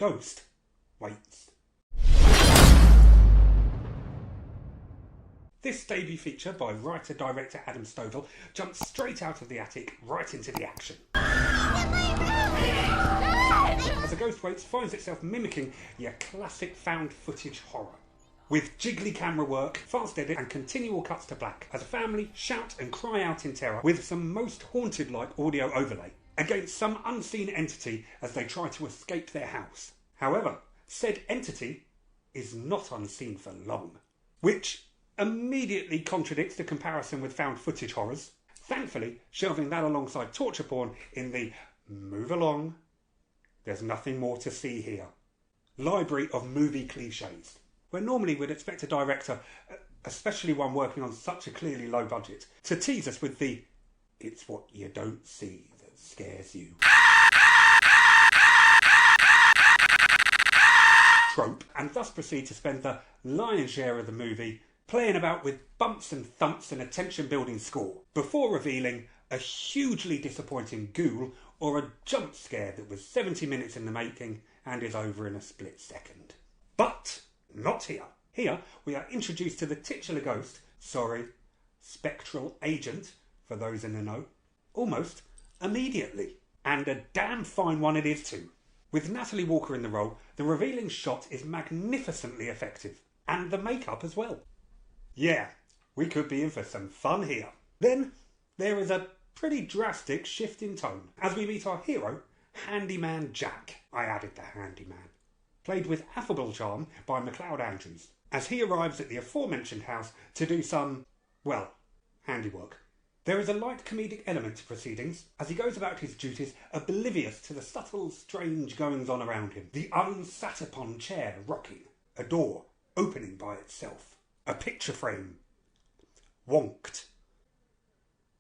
ghost waits. This debut feature by writer-director Adam Stovall jumps straight out of the attic right into the action. As A Ghost Waits finds itself mimicking your classic found footage horror, with jiggly camera work, fast edit and continual cuts to black as a family shout and cry out in terror with some most haunted-like audio overlay against some unseen entity as they try to escape their house. However, said entity is not unseen for long, which immediately contradicts the comparison with found footage horrors, thankfully shelving that alongside torture porn in the move along, there's nothing more to see here library of movie cliches, where normally we'd expect a director, especially one working on such a clearly low budget, to tease us with the "it's what you don't see that scares you" trope, and thus proceed to spend the lion's share of the movie playing about with bumps and thumps and a tension-building score, before revealing a hugely disappointing ghoul or a jump scare that was 70 minutes in the making and is over in a split second. But not here. Here we are introduced to the titular ghost, spectral agent, for those in the know, almost immediately. And a damn fine one it is too. With Natalie Walker in the role, the revealing shot is magnificently effective, and the makeup as well. Yeah, we could be in for some fun here. Then there is a pretty drastic shift in tone as we meet our hero, Handyman Jack. I added the handyman. Played with affable charm by MacLeod Andrews, as he arrives at the aforementioned house to do some, well, handiwork. There is a light comedic element to proceedings as he goes about his duties oblivious to the subtle, strange goings-on around him. The unsat-upon chair rocking, a door opening by itself, a picture frame wonked.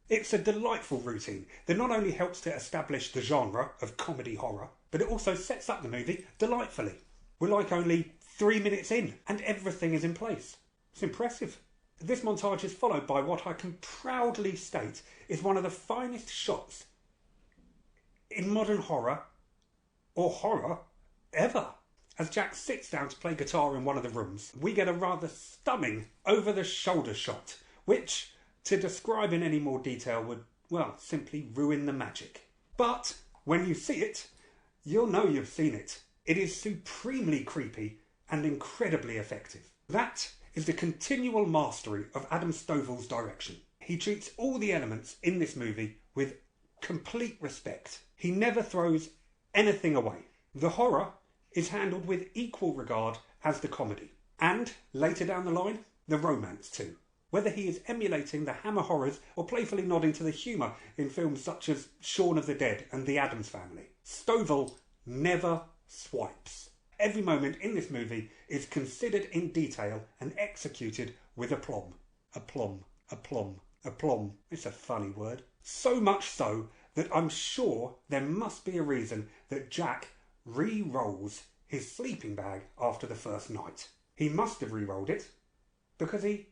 It's a delightful routine that not only helps to establish the genre of comedy horror, but it also sets up the movie delightfully. We're like only 3 minutes in and everything is in place. It's impressive. This montage is followed by what I can proudly state is one of the finest shots in modern horror, or horror, ever. As Jack sits down to play guitar in one of the rooms, we get a rather stunning over-the-shoulder shot, which, to describe in any more detail, would, well, simply ruin the magic. But when you see it, you'll know you've seen it. It is supremely creepy and incredibly effective. That is the continual mastery of Adam Stovall's direction. He treats all the elements in this movie with complete respect. He never throws anything away. The horror is handled with equal regard as the comedy. And, later down the line, the romance too. Whether he is emulating the Hammer horrors or playfully nodding to the humour in films such as Shaun of the Dead and The Addams Family, Stovall never swipes. Every moment in this movie is considered in detail and executed with aplomb. Aplomb, aplomb, aplomb. It's a funny word. So much so that I'm sure there must be a reason that Jack re-rolls his sleeping bag after the first night. He must have re-rolled it because he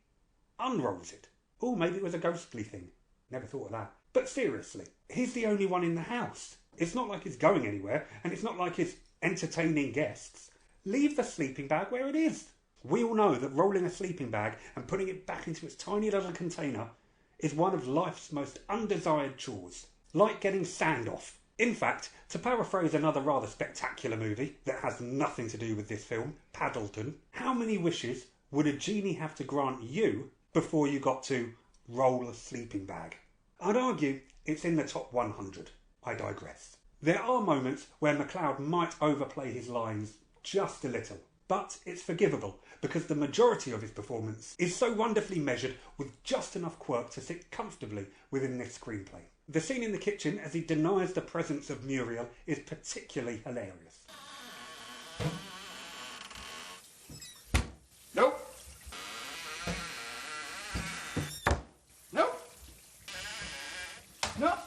unrolls it. Oh, maybe it was a ghostly thing. Never thought of that. But seriously, he's the only one in the house. It's not like he's going anywhere, and it's not like he's entertaining guests. Leave the sleeping bag where it is. We all know that rolling a sleeping bag and putting it back into its tiny little container is one of life's most undesired chores, like getting sand off. In fact, to paraphrase another rather spectacular movie that has nothing to do with this film, Paddleton, how many wishes would a genie have to grant you before you got to roll a sleeping bag? I'd argue it's in the top 100. I digress. There are moments where MacLeod might overplay his lines just a little, but it's forgivable because the majority of his performance is so wonderfully measured with just enough quirk to sit comfortably within this screenplay. The scene in the kitchen as he denies the presence of Muriel is particularly hilarious. Nope. Nope. Nope.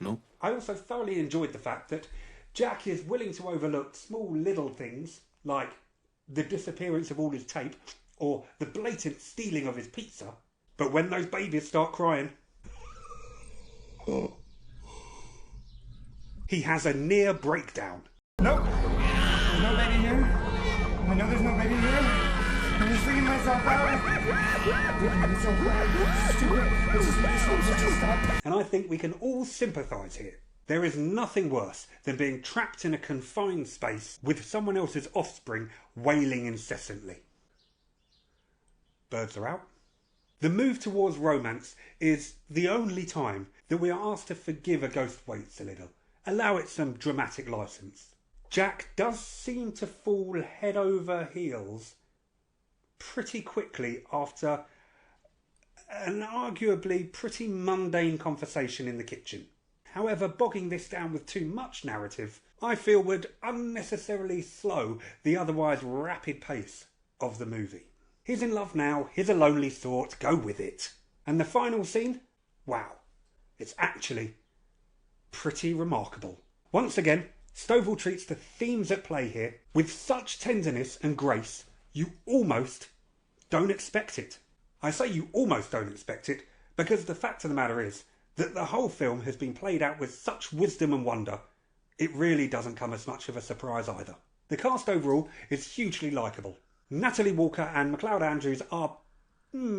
No. I also thoroughly enjoyed the fact that Jack is willing to overlook small little things like the disappearance of all his tape or the blatant stealing of his pizza, but when those babies start crying, He has a near breakdown. Nope. There's no baby here. I know there's no baby here. I'm just freaking myself out. It's so bad. Stupid. It's just stop. And I think we can all sympathise here. There is nothing worse than being trapped in a confined space with someone else's offspring wailing incessantly. Birds are out. The move towards romance is the only time that we are asked to forgive A Ghost Waits a little. Allow it some dramatic licence. Jack does seem to fall head over heels pretty quickly after an arguably pretty mundane conversation in the kitchen. However, bogging this down with too much narrative, I feel would unnecessarily slow the otherwise rapid pace of the movie. He's in love now, he's a lonely thought, go with it. And the final scene? Wow, it's actually pretty remarkable. Once again, Stovall treats the themes at play here with such tenderness and grace, you almost don't expect it. I say you almost don't expect it because the fact of the matter is that the whole film has been played out with such wisdom and wonder, it really doesn't come as much of a surprise either. The cast overall is hugely likeable. Natalie Walker and MacLeod Andrews are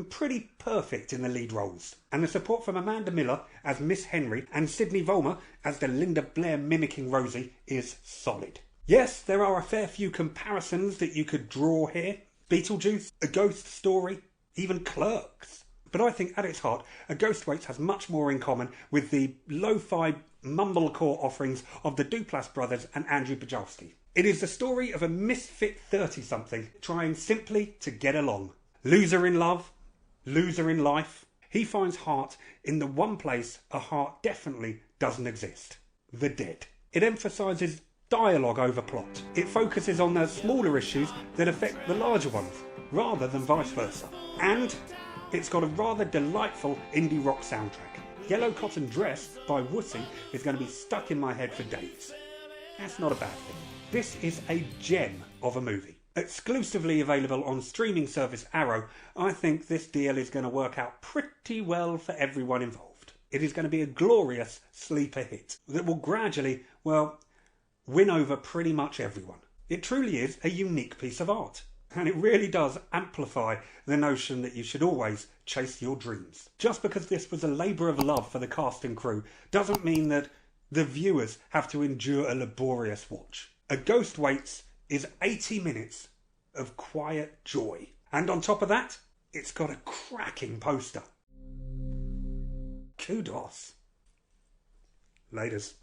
pretty perfect in the lead roles. And the support from Amanda Miller as Miss Henry and Sydney Vollmer as the Linda Blair mimicking Rosie is solid. Yes, there are a fair few comparisons that you could draw here. Beetlejuice, A Ghost Story, even Clerks. But I think at its heart, A Ghost Waits has much more in common with the lo-fi mumblecore offerings of the Duplass brothers and Andrew Bajowski. It is the story of a misfit 30-something trying simply to get along. Loser in love, loser in life. He finds heart in the one place a heart definitely doesn't exist. The dead. It emphasises dialogue over plot. It focuses on the smaller issues that affect the larger ones, rather than vice versa. And it's got a rather delightful indie rock soundtrack. Yellow Cotton Dress by Wussy is going to be stuck in my head for days. That's not a bad thing. This is a gem of a movie. Exclusively available on streaming service Arrow, I think this deal is going to work out pretty well for everyone involved. It is going to be a glorious sleeper hit that will gradually, win over pretty much everyone. It truly is a unique piece of art. And it really does amplify the notion that you should always chase your dreams. Just because this was a labour of love for the cast and crew doesn't mean that the viewers have to endure a laborious watch. A Ghost Waits is 80 minutes of quiet joy. And on top of that, it's got a cracking poster. Kudos. Laters.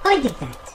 I did that.